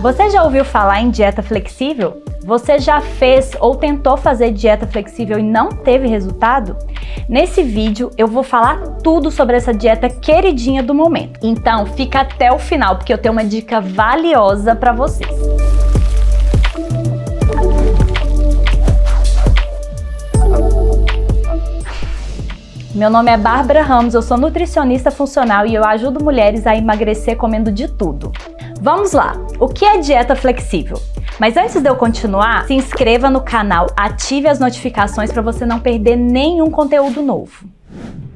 Você já ouviu falar em dieta flexível? Você já fez ou tentou fazer dieta flexível e não teve resultado? Nesse vídeo eu vou falar tudo sobre essa dieta queridinha do momento. Então fica até o final porque eu tenho uma dica valiosa para vocês. Meu nome é Bárbara Ramos, eu sou nutricionista funcional e eu ajudo mulheres a emagrecer comendo de tudo. Vamos lá, o que é dieta flexível? Mas antes de eu continuar, se inscreva no canal, ative as notificações para você não perder nenhum conteúdo novo.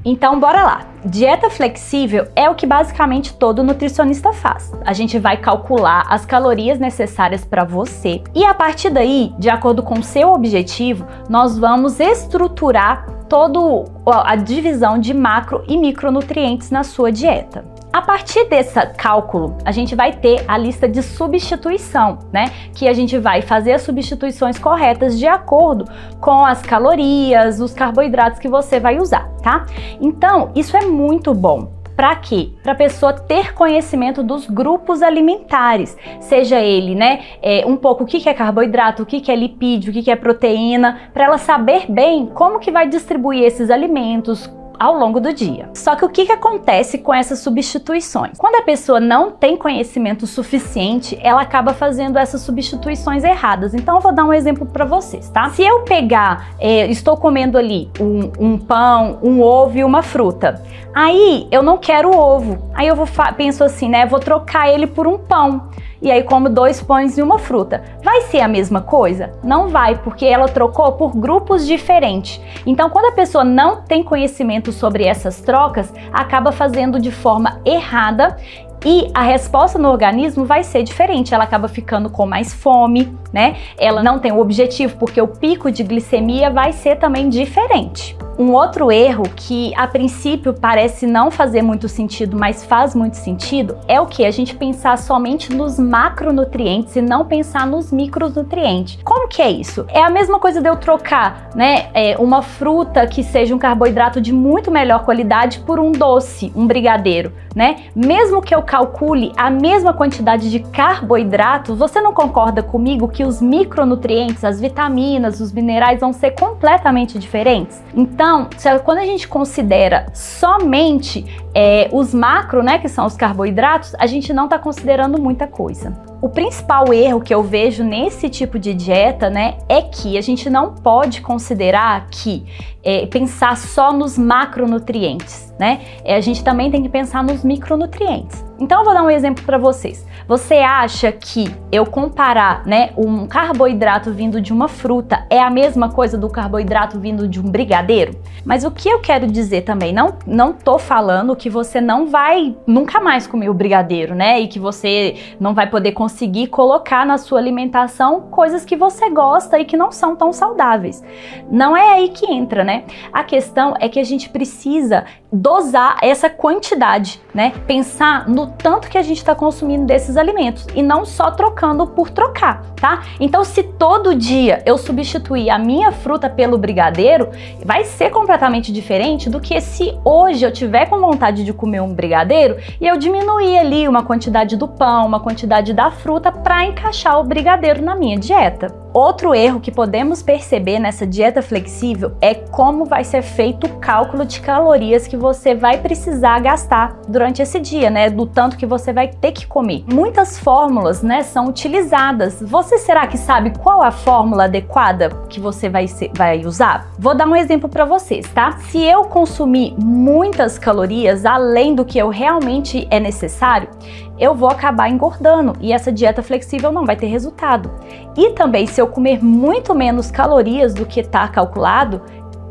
Então bora lá! Dieta flexível é o que basicamente todo nutricionista faz. A gente vai calcular as calorias necessárias para você e a partir daí, de acordo com o seu objetivo, nós vamos estruturar toda a divisão de macro e micronutrientes na sua dieta. A partir desse cálculo, a gente vai ter a lista de substituição, né? Que a gente vai fazer as substituições corretas de acordo com as calorias, os carboidratos que você vai usar, tá? Então, isso é muito bom. Para quê? Para a pessoa ter conhecimento dos grupos alimentares, seja ele, né, um pouco o que é carboidrato, o que é lipídio, o que é proteína, para ela saber bem como que vai distribuir esses alimentos ao longo do dia. Só que o que acontece com essas substituições? Quando a pessoa não tem conhecimento suficiente, ela acaba fazendo essas substituições erradas. Então eu vou dar um exemplo para vocês, tá? Se eu pegar, estou comendo ali um pão, um ovo e uma fruta, aí eu não quero o ovo, aí eu penso assim, né, vou trocar ele por um pão. E aí como 2 pães e uma fruta. Vai ser a mesma coisa? Não vai, porque ela trocou por grupos diferentes. Então, quando a pessoa não tem conhecimento sobre essas trocas, acaba fazendo de forma errada e a resposta no organismo vai ser diferente. Ela acaba ficando com mais fome, né? Ela não tem o objetivo, porque o pico de glicemia vai ser também diferente. Um outro erro que a princípio parece não fazer muito sentido, mas faz muito sentido, é o que? A gente pensar somente nos macronutrientes e não pensar nos micronutrientes. Como que é isso? É a mesma coisa de eu trocar, né, uma fruta que seja um carboidrato de muito melhor qualidade por um doce, um brigadeiro, né? Mesmo que eu calcule a mesma quantidade de carboidratos, você não concorda comigo que os micronutrientes, as vitaminas, os minerais vão ser completamente diferentes? Então, quando a gente considera somente os macro, né, que são os carboidratos, a gente não está considerando muita coisa. O principal erro que eu vejo nesse tipo de dieta, né, é que a gente não pode considerar que pensar só nos macronutrientes, né? A gente também tem que pensar nos micronutrientes. Então eu vou dar um exemplo para vocês. Você acha que eu comparar, né, um carboidrato vindo de uma fruta é a mesma coisa do carboidrato vindo de um brigadeiro? Mas o que eu quero dizer também, não tô falando que você não vai nunca mais comer o brigadeiro, né? E que você não vai poder conseguir colocar na sua alimentação coisas que você gosta e que não são tão saudáveis. Não é aí que entra, né? A questão é que a gente precisa dosar essa quantidade, né? Pensar no tanto que a gente está consumindo desses alimentos e não só trocando por trocar, tá? Então, se todo dia eu substituir a minha fruta pelo brigadeiro, vai ser completamente diferente do que se hoje eu tiver com vontade de comer um brigadeiro e eu diminuir ali uma quantidade do pão, uma quantidade da fruta para encaixar o brigadeiro na minha dieta. Outro erro que podemos perceber nessa dieta flexível é como vai ser feito o cálculo de calorias que você vai precisar gastar durante esse dia, né? Do tanto que você vai ter que comer. Muitas fórmulas, né, são utilizadas. Você será que sabe qual a fórmula adequada que você vai usar? Vou dar um exemplo para vocês, tá? Se eu consumir muitas calorias além do que eu realmente é necessário, eu vou acabar engordando e essa dieta flexível não vai ter resultado. E também, se eu comer muito menos calorias do que está calculado,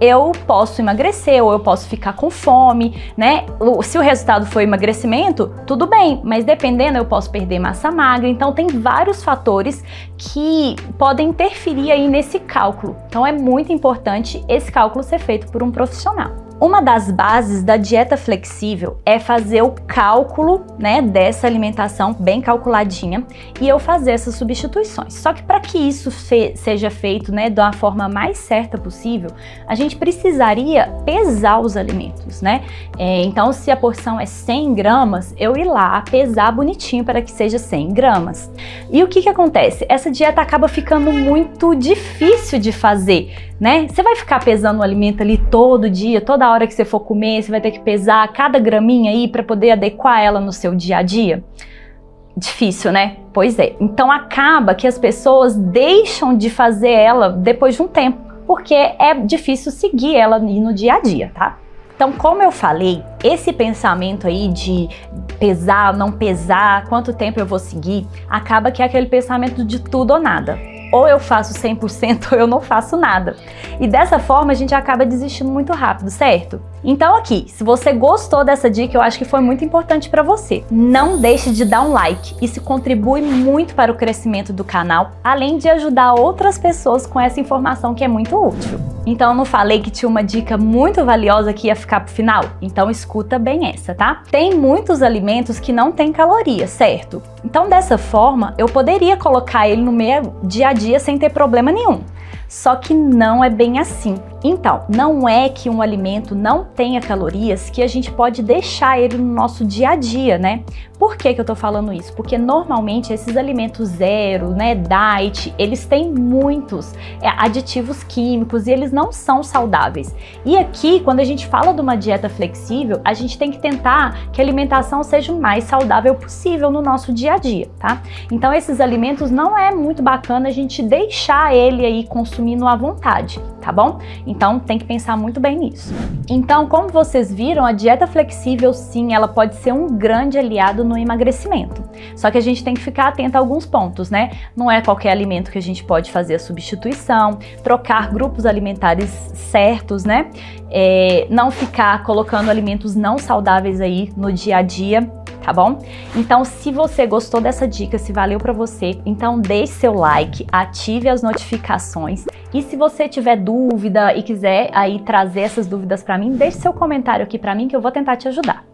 eu posso emagrecer ou eu posso ficar com fome, né? Se o resultado for emagrecimento, tudo bem, mas dependendo eu posso perder massa magra. Então tem vários fatores que podem interferir aí nesse cálculo. Então é muito importante esse cálculo ser feito por um profissional. Uma das bases da dieta flexível é fazer o cálculo, né, dessa alimentação bem calculadinha e eu fazer essas substituições. Só que para que isso seja feito, né, da forma mais certa possível, a gente precisaria pesar os alimentos, né? Então, se a porção é 100 gramas, eu ir lá pesar bonitinho para que seja 100 gramas. E o que acontece? Essa dieta acaba ficando muito difícil de fazer, né? Você vai ficar pesando o alimento ali todo dia, toda hora que você for comer, você vai ter que pesar cada graminha aí para poder adequar ela no seu dia a dia? Difícil, né? Pois é. Então acaba que as pessoas deixam de fazer ela depois de um tempo, porque é difícil seguir ela no dia a dia, tá? Então, como eu falei, esse pensamento aí de pesar, não pesar, quanto tempo eu vou seguir, acaba que é aquele pensamento de tudo ou nada. Ou eu faço 100% ou eu não faço nada. E dessa forma a gente acaba desistindo muito rápido, certo? Então aqui, se você gostou dessa dica, eu acho que foi muito importante para você. Não deixe de dar um like, isso contribui muito para o crescimento do canal, além de ajudar outras pessoas com essa informação que é muito útil. Então eu não falei que tinha uma dica muito valiosa que ia ficar pro final? Então escuta bem essa, tá? Tem muitos alimentos que não têm calorias, certo? Então dessa forma eu poderia colocar ele no meu dia a dia sem ter problema nenhum. Só que não é bem assim. Então, não é que um alimento não tenha calorias que a gente pode deixar ele no nosso dia a dia, né? Por que eu tô falando isso? Porque normalmente esses alimentos zero, né, diet, eles têm muitos aditivos químicos e eles não são saudáveis. E aqui, quando a gente fala de uma dieta flexível, a gente tem que tentar que a alimentação seja o mais saudável possível no nosso dia a dia, tá? Então, esses alimentos não é muito bacana a gente deixar ele aí consumindo à vontade, tá bom? Então, tem que pensar muito bem nisso. Então, como vocês viram, a dieta flexível, sim, ela pode ser um grande aliado no emagrecimento. Só que a gente tem que ficar atento a alguns pontos, né? Não é qualquer alimento que a gente pode fazer a substituição, trocar grupos alimentares certos, né? Não ficar colocando alimentos não saudáveis aí no dia a dia, tá bom? Então, se você gostou dessa dica, se valeu para você, então deixe seu like, ative as notificações e se você tiver dúvida e quiser aí trazer essas dúvidas para mim, deixe seu comentário aqui para mim que eu vou tentar te ajudar.